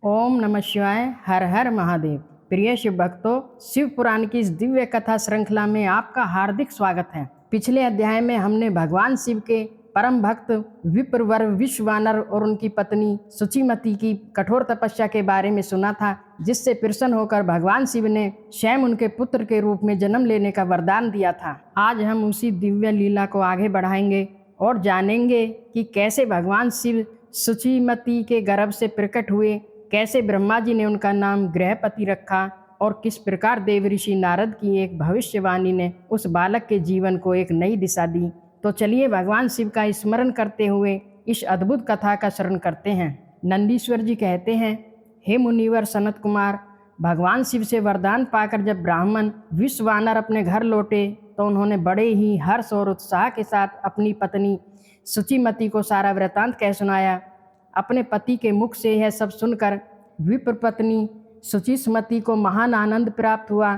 ओम नमः शिवाय। हर हर महादेव। प्रिय शिव भक्तों, शिव पुराण की इस दिव्य कथा श्रृंखला में आपका हार्दिक स्वागत है। पिछले अध्याय में हमने भगवान शिव के परम भक्त विप्रवर विश्वानर और उनकी पत्नी सुचिमती की कठोर तपस्या के बारे में सुना था, जिससे प्रसन्न होकर भगवान शिव ने स्वयं उनके पुत्र के रूप में जन्म लेने का वरदान दिया था। आज हम उसी दिव्य लीला को आगे बढ़ाएंगे और जानेंगे कि कैसे भगवान शिव सुचिमती के गर्भ से प्रकट हुए, कैसे ब्रह्मा जी ने उनका नाम गृहपति रखा और किस प्रकार देव ऋषि नारद की एक भविष्यवाणी ने उस बालक के जीवन को एक नई दिशा दी। तो चलिए भगवान शिव का स्मरण करते हुए इस अद्भुत कथा का श्रवण करते हैं। नंदीश्वर जी कहते हैं, हे मुनिवर सनत कुमार, भगवान शिव से वरदान पाकर जब ब्राह्मण विश्वानर अपने घर लौटे तो उन्होंने बड़े ही हर्ष और उत्साह के साथ अपनी पत्नी सुचिमती को सारा वृतांत कह सुनाया। अपने पति के मुख से यह सब सुनकर विप्र पत्नी सुचिस्मती को महान आनंद प्राप्त हुआ।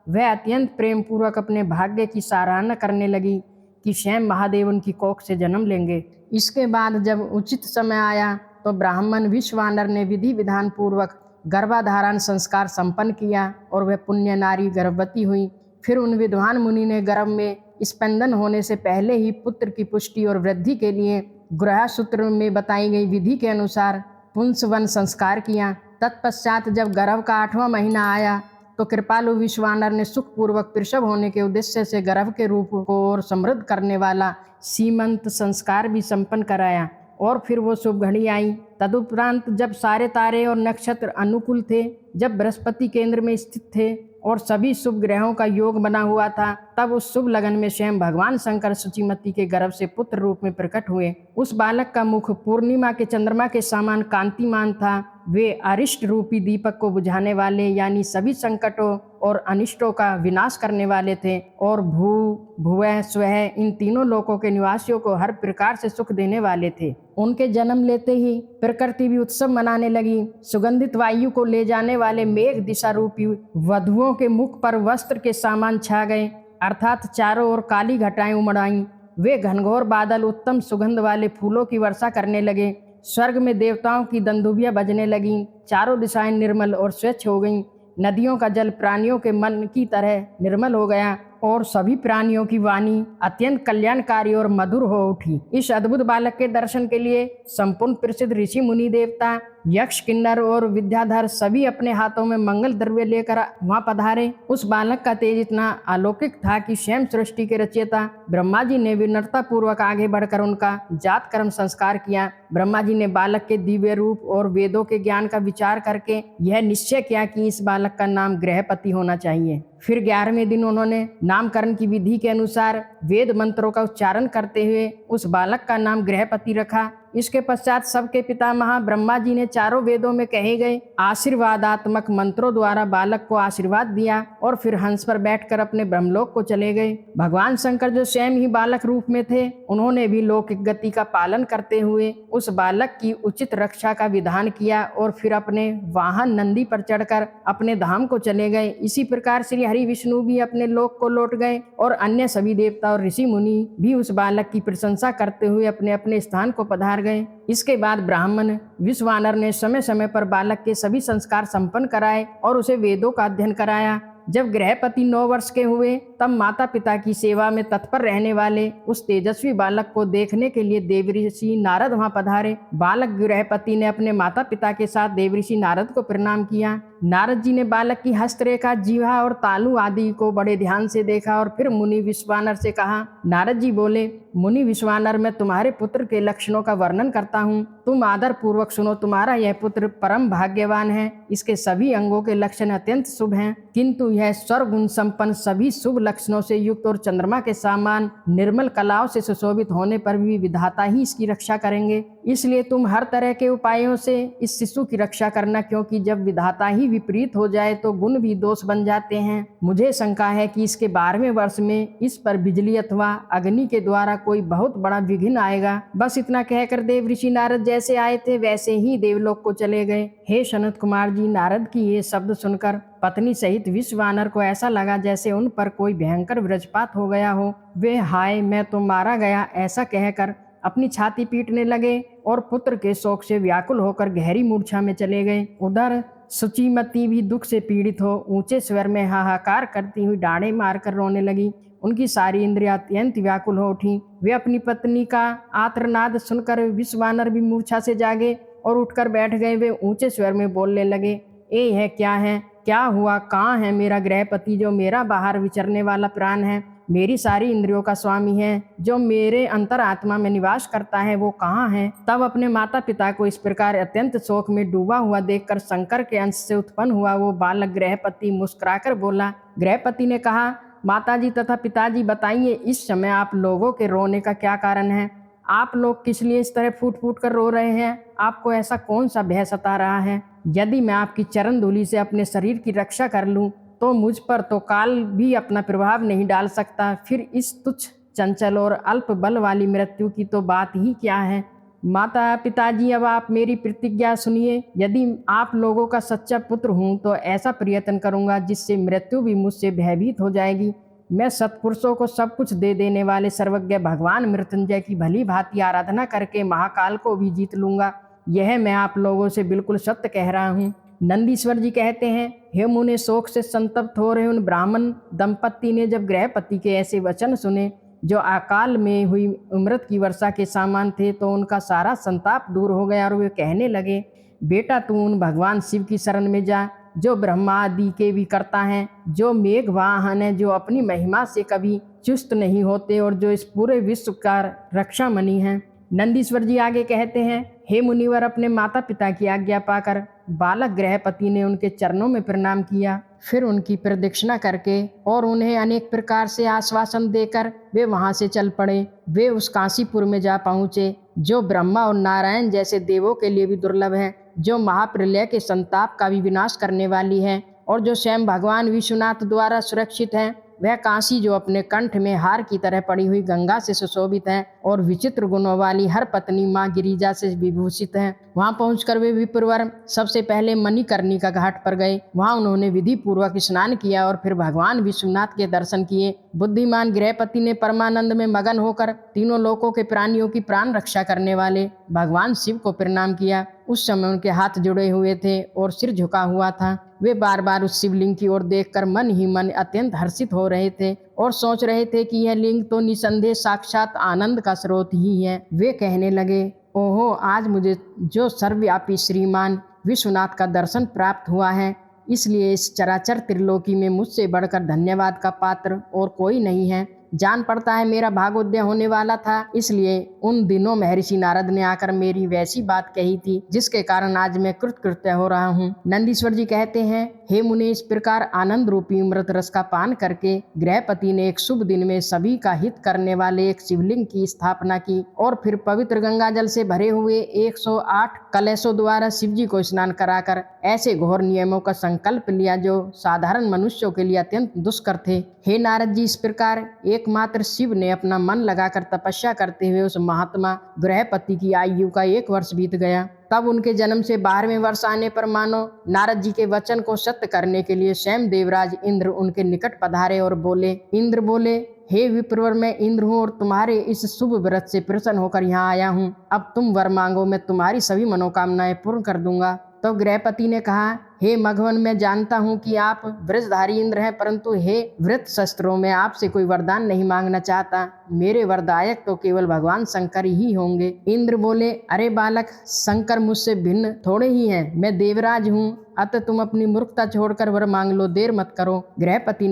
वह अत्यंत प्रेम पूर्वक अपने भाग्य की सराहना करने लगी कि स्वयं महादेव उनकी कोख से जन्म लेंगे। इसके बाद जब उचित समय आया तो ब्राह्मण विश्वानर ने विधि विधान पूर्वक गर्भाधारण संस्कार संपन्न किया और वह पुण्य नारी गर्भवती हुई। फिर उन विद्वान मुनि ने गर्भ में स्पंदन होने से पहले ही पुत्र की पुष्टि और वृद्धि के लिए गृहसूत्र में बताई गई विधि के अनुसार पुंसवन संस्कार किया। तत्पश्चात जब गर्भ का 8वां महीना आया तो कृपालु विश्वानर ने सुखपूर्वक प्रसव होने के उद्देश्य से गर्भ के रूप को और समृद्ध करने वाला सीमंत संस्कार भी संपन्न कराया। और फिर वो शुभ घड़ी आई। तदुपरांत जब सारे तारे और नक्षत्र अनुकूल थे, जब बृहस्पति केंद्र में स्थित थे और सभी शुभ ग्रहों का योग बना हुआ था, तब उस शुभ लगन में स्वयं भगवान शंकर सुचिमती के गर्भ से पुत्र रूप में प्रकट हुए। उस बालक का मुख पूर्णिमा के चंद्रमा के समान कांतिमान था। वे अरिष्ट रूपी दीपक को बुझाने वाले यानी सभी संकटों और अनिष्टों का विनाश करने वाले थे और भू भुवः स्वः इन तीनों लोकों के निवासियों को हर प्रकार से सुख देने वाले थे। उनके जन्म लेते ही प्रकृति भी उत्सव मनाने लगी। सुगंधित वायु को ले जाने वाले मेघ दिशा रूपी वधुओं के मुख पर वस्त्र के सामान छा गए, अर्थात चारों ओर काली घटाएं उमड़ आईं। वे घनघोर बादल उत्तम सुगंध वाले फूलों की वर्षा करने लगे। स्वर्ग में देवताओं की दंदुभियां बजने लगीं। चारों दिशाएं निर्मल और स्वच्छ हो गईं। नदियों का जल प्राणियों के मन की तरह निर्मल हो गया और सभी प्राणियों की वाणी अत्यंत कल्याणकारी और मधुर हो उठी। इस अद्भुत बालक के दर्शन के लिए संपूर्ण प्रसिद्ध ऋषि मुनि देवता, यक्ष, किन्नर और विद्याधर सभी अपने हाथों में मंगल द्रव्य लेकर वहां पधारे। उस बालक का तेज इतना अलौकिक था कि स्वयं सृष्टि के रचयिता ब्रह्मा जी ने विनम्रता पूर्वक आगे बढ़कर उनका जात कर्म संस्कार किया। ब्रह्मा जी ने बालक के दिव्य रूप और वेदों के ज्ञान का विचार करके यह निश्चय किया कि इस बालक का नाम गृहपति होना चाहिए। फिर 11वें दिन उन्होंने नामकरण की विधि के अनुसार वेद मंत्रों का उच्चारण करते हुए उस बालक का नाम गृहपति रखा। इसके पश्चात सबके पितामह ब्रह्मा जी ने चारों वेदों में कहे गए आशीर्वादात्मक मंत्रों द्वारा बालक को आशीर्वाद दिया और फिर हंस पर बैठकर अपने ब्रह्मलोक को चले गए। भगवान शंकर जो स्वयं ही बालक रूप में थे, उन्होंने भी लौकिक गति का पालन करते हुए उस बालक की उचित रक्षा का विधान किया और फिर अपने वाहन नंदी पर चढ़कर अपने धाम को चले गए। इसी प्रकार श्री हरि विष्णु भी अपने लोक को लौट गए और अन्य सभी देवता और ऋषि मुनि भी उस बालक की प्रशंसा करते हुए अपने अपने स्थान को पधार गए। इसके बाद ब्राह्मण विश्वानर ने समय समय पर बालक के सभी संस्कार संपन्न कराए और उसे वेदों का अध्ययन कराया। जब गृहपति 9 वर्ष के हुए तब माता पिता की सेवा में तत्पर रहने वाले उस तेजस्वी बालक को देखने के लिए देवऋषि नारद वहां पधारे। बालक गृहपति ने अपने माता पिता के साथ देवऋषि नारद को प्रणाम किया। नारद जी ने बालक की हस्तरेखा, जीवा और तालु आदि को बड़े ध्यान से देखा और फिर मुनि विश्वानर से कहा। नारद जी बोले, मुनि विश्वानर, मैं तुम्हारे पुत्र के लक्षणों का वर्णन करता हूँ, तुम आदर पूर्वक सुनो। तुम्हारा यह पुत्र परम भाग्यवान है। इसके सभी अंगों के लक्षण अत्यंत शुभ हैं, किंतु यह सर्वगुण संपन्न सभी शुभ लक्षणों से युक्त और चंद्रमा के समान निर्मल कलाओं से सुशोभित होने पर भी विधाता ही इसकी रक्षा करेंगे। इसलिए तुम हर तरह के उपायों से इस शिशु की रक्षा करना, क्योंकि जब विधाता ही विपरीत हो जाए तो गुण भी दोष बन जाते हैं। मुझे शंका है कि इसके 12वें वर्ष में इस पर बिजली अथवा अग्नि के द्वारा कोई बहुत बड़ा विघ्न आएगा। बस इतना कहकर देव ऋषि नारद जैसे आए थे वैसे ही देवलोक को चले गए। हे सनत कुमार जी, नारद की ये शब्द सुनकर पत्नी सहित विश्वानर को ऐसा लगा जैसे उन पर कोई भयंकर वज्रपात हो गया हो। वे हाय, मैं तो मारा गया, ऐसा कहकर अपनी छाती पीटने लगे और पुत्र के शोक से व्याकुल होकर गहरी मूर्छा में चले गए। उधर सुचीमती भी दुख से पीड़ित हो ऊंचे स्वर में हाहाकार करती हुई डांडे मारकर रोने लगी। उनकी सारी इंद्रियां अत्यंत व्याकुल हो उठी। वे अपनी पत्नी का आर्तनाद सुनकर विश्वानर भी मूर्छा से जागे और उठकर बैठ गए। वे ऊंचे स्वर में बोलने लगे, ए यह क्या है, क्या हुआ, कहाँ है मेरा गृहपति जो मेरा बाहर विचरने वाला प्राण है, मेरी सारी इंद्रियों का स्वामी है, जो मेरे अंतरात्मा में निवास करता है, वो कहाँ है। तब अपने माता पिता को इस प्रकार अत्यंत शोक में डूबा हुआ देखकर शंकर के अंश से उत्पन्न हुआ वो बालक गृहपति मुस्कुराकर बोला। गृहपति ने कहा, माताजी तथा पिताजी बताइए, इस समय आप लोगों के रोने का क्या कारण है? आप लोग किस लिए इस तरह फूट फूट कर रो रहे हैं? आपको ऐसा कौन सा भय सता रहा है? यदि मैं आपकी चरण धूलि से अपने शरीर की रक्षा कर लूं, तो मुझ पर तो काल भी अपना प्रभाव नहीं डाल सकता। फिर इस तुच्छ, चंचल और अल्प बल वाली मृत्यु की तो बात ही क्या है। माता पिताजी, अब आप मेरी प्रतिज्ञा सुनिए। यदि आप लोगों का सच्चा पुत्र हूँ तो ऐसा प्रयत्न करूँगा जिससे मृत्यु भी मुझसे भयभीत हो जाएगी। मैं सत्पुरुषों को सब कुछ दे देने वाले सर्वज्ञ भगवान मृत्युंजय की भली भांति आराधना करके महाकाल को भी जीत लूँगा। यह मैं आप लोगों से बिल्कुल सत्य कह रहा हूँ। नंदीश्वर जी कहते हैं, हे मुने, शोक से संतप्त हो रहे उन ब्राह्मण दंपत्ति ने जब गृहपति के ऐसे वचन सुने जो अकाल में हुई अमृत की वर्षा के समान थे, तो उनका सारा संताप दूर हो गया और वे कहने लगे, बेटा तू उन भगवान शिव की शरण में जा, जो ब्रह्मा आदि के भी करता है, जो मेघ वाहन है, जो अपनी महिमा से कभी चुस्त नहीं होते और जो इस पूरे विश्व का रक्षा मणि है। नंदीश्वर जी आगे कहते हैं, हे मुनिवर, अपने माता पिता की आज्ञा पाकर बालक गृहपति ने उनके चरणों में प्रणाम किया। फिर उनकी प्रदक्षिणा करके और उन्हें अनेक प्रकार से आश्वासन देकर वे वहां से चल पड़े। वे उस काशीपुर में जा पहुँचे जो ब्रह्मा और नारायण जैसे देवों के लिए भी दुर्लभ है, जो महाप्रलय के संताप का भी विनाश करने वाली है और जो स्वयं भगवान विश्वनाथ द्वारा सुरक्षित है। वह काशी जो अपने कंठ में हार की तरह पड़ी हुई गंगा से सुशोभित है और विचित्र गुणों वाली हर पत्नी माँ गिरिजा से विभूषित है। वहां पहुंचकर वे विप्रवर सबसे पहले मणिकर्णिका घाट पर गए। वहां उन्होंने विधि पूर्वक स्नान किया और फिर भगवान विश्वनाथ के दर्शन किए। बुद्धिमान गृहपति ने परमानंद में मगन होकर तीनों लोकों के प्राणियों की प्राण रक्षा करने वाले भगवान शिव को प्रणाम किया। उस समय उनके हाथ जुड़े हुए थे और सिर झुका हुआ था। वे बार बार उस शिवलिंग की ओर देखकर मन ही मन अत्यंत हर्षित हो रहे थे और सोच रहे थे कि यह लिंग तो निसंदेह साक्षात आनंद का स्रोत ही है। वे कहने लगे, ओहो, आज मुझे जो सर्वव्यापी श्रीमान विश्वनाथ का दर्शन प्राप्त हुआ है, इसलिए इस चराचर त्रिलोकी में मुझसे बढ़कर धन्यवाद का पात्र और कोई नहीं है। जान पड़ता है मेरा भाग्योदय होने वाला था, इसलिए उन दिनों महर्षि नारद ने आकर मेरी वैसी बात कही थी जिसके कारण आज मैं कृतकृत्य हो रहा हूँ। नंदीश्वर जी कहते हैं, हे मुने, इस प्रकार आनंद रूपी अमृत रस का पान करके गृहपति ने एक शुभ दिन में सभी का हित करने वाले एक शिवलिंग की स्थापना की और फिर पवित्र गंगा जल से भरे हुए 108 कलशों द्वारा शिव जी को स्नान कराकर ऐसे घोर नियमों का संकल्प लिया जो साधारण मनुष्यों के लिए अत्यंत दुष्कर थे। हे नारद जी, इस प्रकार एकमात्र शिव ने अपना मन लगाकर तपस्या करते हुए उस महात्मा गृहपति की आयु का 1 वर्ष बीत गया। तब उनके जन्म से 12वें वर्ष आने पर मानो नारद जी के वचन को सत्य करने के लिए स्वयं देवराज इंद्र उनके निकट पधारे और बोले। इंद्र बोले, हे विप्रवर, मैं इंद्र हूँ और तुम्हारे इस शुभ व्रत से प्रसन्न होकर यहाँ आया हूँ। अब तुम वर मांगो, मैं तुम्हारी सभी मनोकामनाएं पूर्ण कर दूंगा। तो गृहपति ने कहा, हे मघवन, मैं जानता हूँ कि आप वृषधारी इंद्र हैं, परंतु हे वृत शस्त्रों में आपसे कोई वरदान नहीं मांगना चाहता। मेरे वरदायक तो केवल भगवान शंकर ही होंगे। इंद्र बोले, अरे बालक, शंकर मुझसे भिन्न थोड़े ही हैं, मैं देवराज हूँ, अतः तुम अपनी मूर्खता छोड़कर वर मांग लो, देर मत करो। गृहपति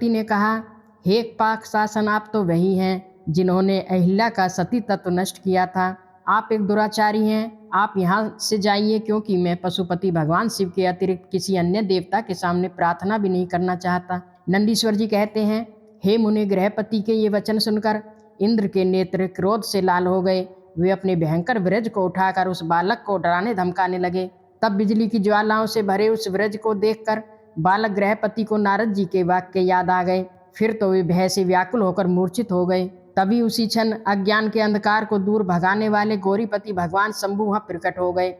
ने कहा, हे पाक शासन, आप तो वही हैं जिन्होंने अहिल्या का सती तत्व नष्ट किया था। आप एक दुराचारी हैं, आप यहाँ से जाइए, क्योंकि मैं पशुपति भगवान शिव के अतिरिक्त किसी अन्य देवता के सामने प्रार्थना भी नहीं करना चाहता। नंदीश्वर जी कहते हैं, हे मुनि, गृहपति के ये वचन सुनकर इंद्र के नेत्र क्रोध से लाल हो गए। वे अपने भयंकर व्रज को उठाकर उस बालक को डराने धमकाने लगे। तब बिजली की ज्वालाओं से भरे उस व्रज को देखकर बालक गृहपति को नारद जी के वाक्य याद आ गए। फिर तो वे भय से व्याकुल होकर मूर्छित हो गए। तभी उसी क्षण अज्ञान के अंधकार को दूर भगाने वाले गौरीपति भगवान शंभु वहां प्रकट हो गए।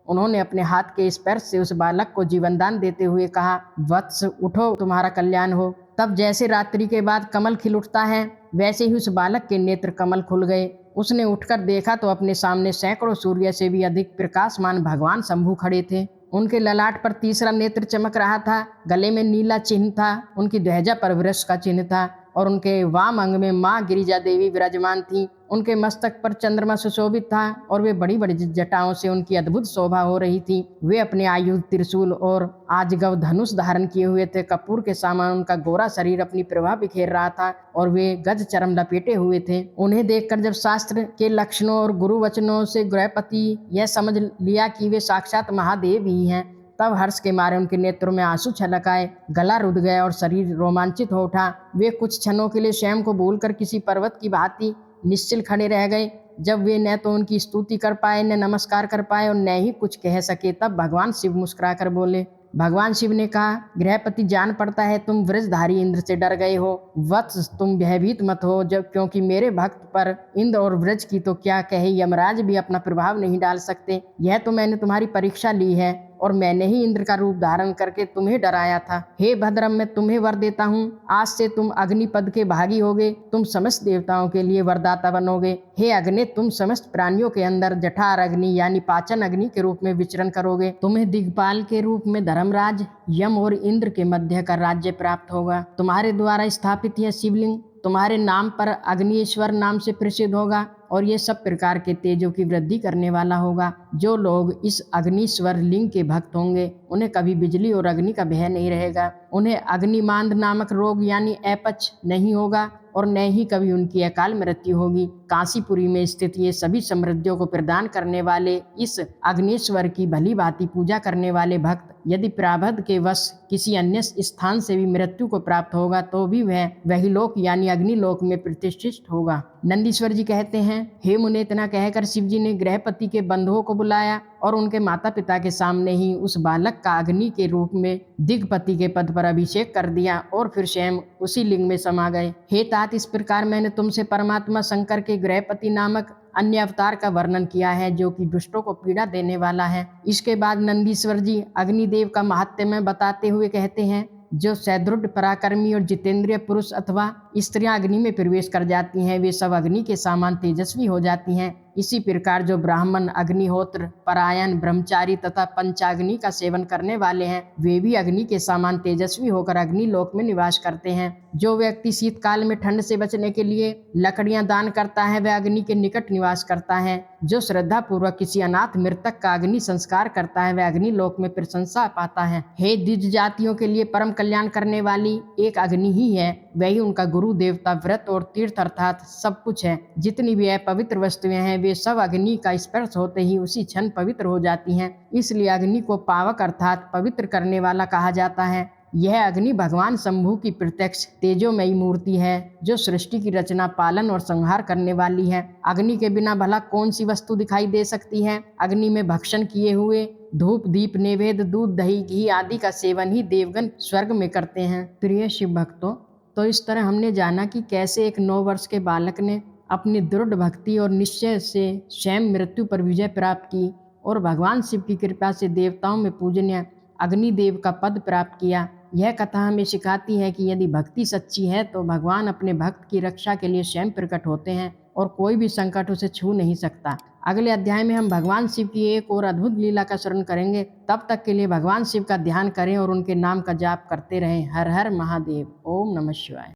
उन्होंने अपने हाथ के स्पर्श से उस बालक को जीवन दान देते हुए कहा, वत्स, उठो, तुम्हारा कल्याण हो। तब जैसे रात्रि के बाद कमल खिल उठता है, वैसे ही उस बालक के नेत्र कमल खुल गए उसने उठकर देखा तो अपने सामने सैकड़ों सूर्य से भी अधिक प्रकाशमान भगवान शंभु खड़े थे। उनके ललाट पर तीसरा नेत्र चमक रहा था, गले में नीला चिन्ह था, उनकी ध्वजा पर वृष का चिन्ह था और उनके वाम अंग में माँ गिरिजा देवी विराजमान थी। उनके मस्तक पर चंद्रमा सुशोभित था और वे बड़ी बड़ी जटाओं से उनकी अद्भुत शोभा हो रही थी। वे अपने आयुध, त्रिशूल और आजगव धनुष धारण किए हुए थे। कपूर के समान उनका गोरा शरीर अपनी प्रभा बिखेर रहा था और वे गज चरम लपेटे हुए थे। उन्हें देखकर जब शास्त्र के लक्षणों और गुरु वचनों से गृहपति यह समझ लिया कि वे साक्षात महादेव ही हैं, तब हर्ष के मारे उनके नेत्रों में आंसू छलक आए, गला रुध गया और शरीर रोमांचित हो उठा। वे कुछ क्षणों के लिए स्वयं को भूलकर किसी पर्वत की भांति निश्चल खड़े रह गए। जब वे न तो उनकी स्तुति कर पाए, न नमस्कार कर पाए और न ही कुछ कह सके, तब भगवान शिव मुस्कुराकर बोले। भगवान शिव ने कहा, गृहपति जान पड़ता है तुम वृषधारी इंद्र से डर गए हो। वत्स, तुम भयभीत मत हो, जब क्योंकि मेरे भक्त पर इंद्र और वृक्ष की तो क्या कहे, यमराज भी अपना प्रभाव नहीं डाल सकते। यह तो मैंने तुम्हारी परीक्षा ली है और मैंने ही इंद्र का रूप धारण करके तुम्हें डराया था। हे भद्रम, मैं तुम्हें वर देता हूँ, आज से तुम अग्निपद के भागी होगे, तुम समस्त देवताओं के लिए वरदाता बनोगे। हे अग्नि, तुम समस्त प्राणियों के अंदर जठार अग्नि यानी पाचन अग्नि के रूप में विचरण करोगे। तुम्हें दिग्पाल के रूप में धर्मराज, यम और इंद्र के मध्य का राज्य प्राप्त होगा। तुम्हारे द्वारा स्थापित यह शिवलिंग तुम्हारे नाम पर अग्निश्वर नाम से प्रसिद्ध होगा और ये सब प्रकार के तेजों की वृद्धि करने वाला होगा। जो लोग इस अग्निश्वर लिंग के भक्त होंगे उन्हें कभी बिजली और अग्नि का भय नहीं रहेगा। उन्हें अग्निमांद नामक रोग यानी अपच नहीं होगा और न ही कभी उनकी अकाल मृत्यु होगी। काशीपुरी में स्थित ये सभी समृद्धियों को प्रदान करने वाले इस अग्निश्वर की भली भांति पूजा करने वाले भक्त यदि प्रारब्ध के वश किसी अन्य स्थान से भी मृत्यु को प्राप्त होगा तो भी वह वही लोक यानी अग्निलोक में प्रतिष्ठित होगा। नंदीश्वर जी कहते हैं, हे मुने, इतना कहकर शिव जी ने गृहपति के बंधुओं को बुलाया और उनके माता पिता के सामने ही उस बालक का अग्नि के रूप में दिग्पति के पद पर अभिषेक कर दिया और फिर स्वयं उसी लिंग में समा गए। हे तात, इस प्रकार मैंने तुमसे परमात्मा शंकर के गृहपति नामक अन्य अवतार का वर्णन किया है जो कि दुष्टों को पीड़ा देने वाला है। इसके बाद नंदीश्वर जी अग्निदेव का महात्म्य बताते हुए कहते हैं, जो सदृढ़ पराक्रमी और जितेंद्रिय पुरुष अथवा स्त्रियां अग्नि में प्रवेश कर जाती हैं वे सब अग्नि के समान तेजस्वी हो जाती हैं। इसी प्रकार जो ब्राह्मण, अग्निहोत्र, परायण, ब्रह्मचारी तथा पंचाग्नि का सेवन करने वाले हैं वे भी अग्नि के समान तेजस्वी होकर अग्नि लोक में निवास करते हैं। जो व्यक्ति शीतकाल में ठंड से बचने के लिए लकड़ियां दान करता है वह अग्नि के निकट निवास करता है। जो श्रद्धा पूर्वक किसी अनाथ मृतक का अग्नि संस्कार करता है वह अग्नि लोक में प्रशंसा पाता है। हे द्विज जातियों के लिए परम कल्याण करने वाली एक अग्नि ही है, वही उनका गुरु, देवता, व्रत और तीर्थ अर्थात सब कुछ है। जितनी भी पवित्र वस्तुएं हैं वे सब अग्नि का स्पर्श होते ही उसी क्षण पवित्र हो जाती हैं। इसलिए अग्नि को पावक अर्थात पवित्र करने वाला कहा जाता है। यह अग्नि भगवान शंभु की प्रत्यक्ष तेजोमयी मूर्ति है जो सृष्टि की रचना, पालन और संहार करने वाली है। अग्नि के बिना भला कौन सी वस्तु दिखाई दे सकती है। अग्नि में भक्षण किए हुए धूप, दीप, नैवेद्य, दूध, दही, घी आदि का सेवन ही देवगण स्वर्ग में करते हैं। प्रिय शिव भक्तों, तो इस तरह हमने जाना कि कैसे एक 9 वर्ष के बालक ने अपनी दृढ़ भक्ति और निश्चय से स्वयं मृत्यु पर विजय प्राप्त की और भगवान शिव की कृपा से देवताओं में पूजनीय अग्निदेव का पद प्राप्त किया। यह कथा हमें सिखाती है कि यदि भक्ति सच्ची है तो भगवान अपने भक्त की रक्षा के लिए स्वयं प्रकट होते हैं और कोई भी संकट उसे छू नहीं सकता। अगले अध्याय में हम भगवान शिव की एक और अद्भुत लीला का श्रवण करेंगे। तब तक के लिए भगवान शिव का ध्यान करें और उनके नाम का जाप करते रहें। हर हर महादेव। ओम नमः शिवाय।